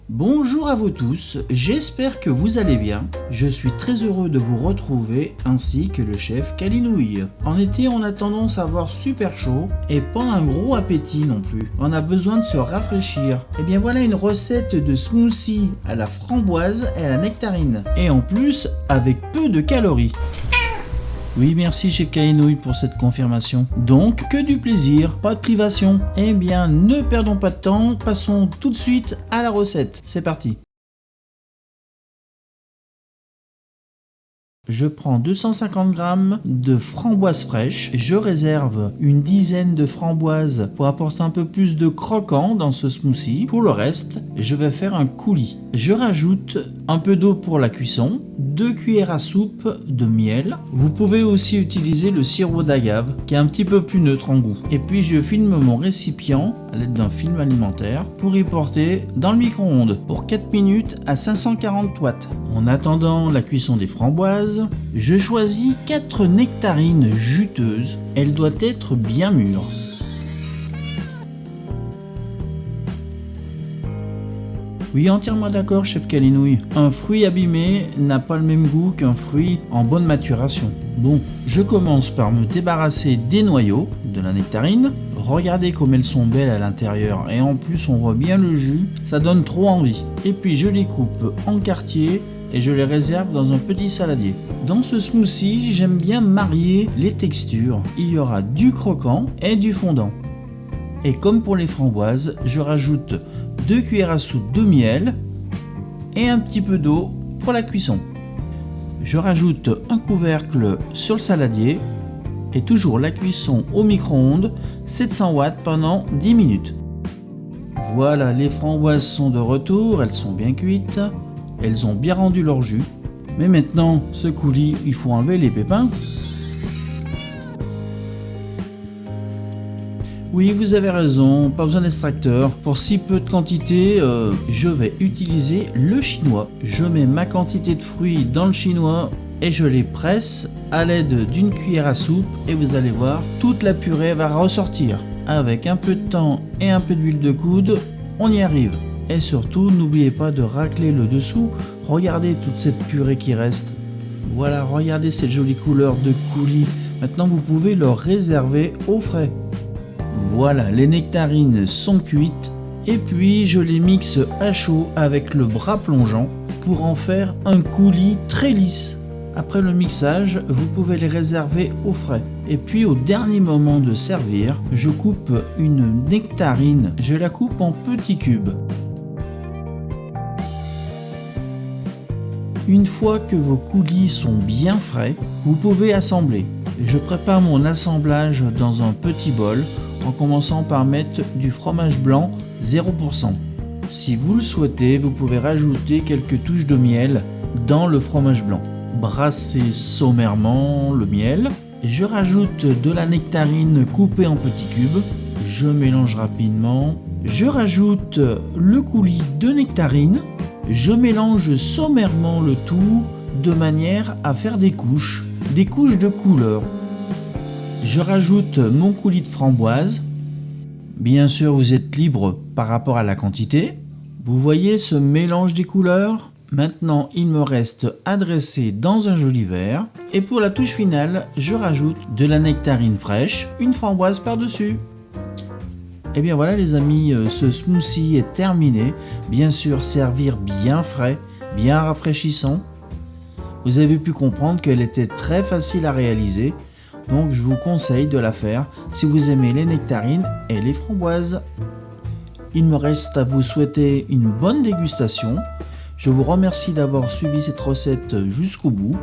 Bonjour à vous tous, j'espère que vous allez bien. Je suis très heureux de vous retrouver ainsi que le chef Kalinouille. En été, on a tendance à avoir super chaud et pas un gros appétit non plus. On a besoin de se rafraîchir. Et bien voilà une recette de smoothie à la framboise et à la nectarine. Et en plus, avec peu de calories. Oui, merci chez Kainouille pour cette confirmation. Donc, que du plaisir, pas de privation. Eh bien, ne perdons pas de temps, passons tout de suite à la recette. C'est parti. Je prends 250 g de framboises fraîches. Je réserve une dizaine de framboises pour apporter un peu plus de croquant dans ce smoothie. Pour le reste, je vais faire un coulis. Je rajoute un peu d'eau pour la cuisson, 2 cuillères à soupe de miel. Vous pouvez aussi utiliser le sirop d'agave qui est un petit peu plus neutre en goût. Et puis je filme mon récipient à l'aide d'un film alimentaire pour y porter dans le micro-ondes pour 4 minutes à 540 watts. En attendant la cuisson des framboises, je choisis 4 nectarines juteuses. Elles doivent être bien mûres. Oui, entièrement d'accord, chef Kalinouille. Un fruit abîmé n'a pas le même goût qu'un fruit en bonne maturation. Bon, je commence par me débarrasser des noyaux de la nectarine. Regardez comme elles sont belles à l'intérieur et en plus on voit bien le jus, ça donne trop envie. Et puis je les coupe en quartiers et je les réserve dans un petit saladier. Dans ce smoothie, j'aime bien marier les textures. Il y aura du croquant et du fondant. Et comme pour les framboises, je rajoute 2 cuillères à soupe de miel et un petit peu d'eau pour la cuisson. Je rajoute un couvercle sur le saladier et toujours la cuisson au micro-ondes 700 watts pendant 10 minutes. Voilà, les framboises sont de retour, elles sont bien cuites, elles ont bien rendu leur jus. Mais maintenant, ce coulis, il faut enlever les pépins. Oui, vous avez raison, pas besoin d'extracteur. Pour si peu de quantité, je vais utiliser le chinois. Je mets ma quantité de fruits dans le chinois et je les presse à l'aide d'une cuillère à soupe et vous allez voir, toute la purée va ressortir. Avec un peu de temps et un peu d'huile de coude, on y arrive. Et surtout, n'oubliez pas de racler le dessous. Regardez toute cette purée qui reste. Voilà, regardez cette jolie couleur de coulis. Maintenant, vous pouvez le réserver au frais. Voilà, les nectarines sont cuites et puis je les mixe à chaud avec le bras plongeant pour en faire un coulis très lisse. Après le mixage, vous pouvez les réserver au frais. Et puis au dernier moment de servir, je coupe une nectarine, je la coupe en petits cubes. Une fois que vos coulis sont bien frais, vous pouvez assembler. Je prépare mon assemblage dans un petit bol en commençant par mettre du fromage blanc 0%. Si vous le souhaitez, vous pouvez rajouter quelques touches de miel dans le fromage blanc. Brassez sommairement le miel. Je rajoute de la nectarine coupée en petits cubes. Je mélange rapidement. Je rajoute le coulis de nectarine. Je mélange sommairement le tout de manière à faire des couches de couleur. Je rajoute mon coulis de framboise. Bien sûr, vous êtes libre par rapport à la quantité. Vous voyez ce mélange des couleurs ? Maintenant, il me reste à dresser dans un joli verre. Et pour la touche finale, je rajoute de la nectarine fraîche, une framboise par-dessus. Et bien voilà les amis, ce smoothie est terminé. Bien sûr, servir bien frais, bien rafraîchissant. Vous avez pu comprendre qu'elle était très facile à réaliser. Donc je vous conseille de la faire si vous aimez les nectarines et les framboises. Il me reste à vous souhaiter une bonne dégustation. Je vous remercie d'avoir suivi cette recette jusqu'au bout.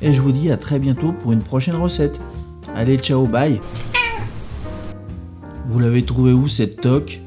Et je vous dis à très bientôt pour une prochaine recette. Allez, ciao, bye. Vous l'avez trouvé où cette toque ?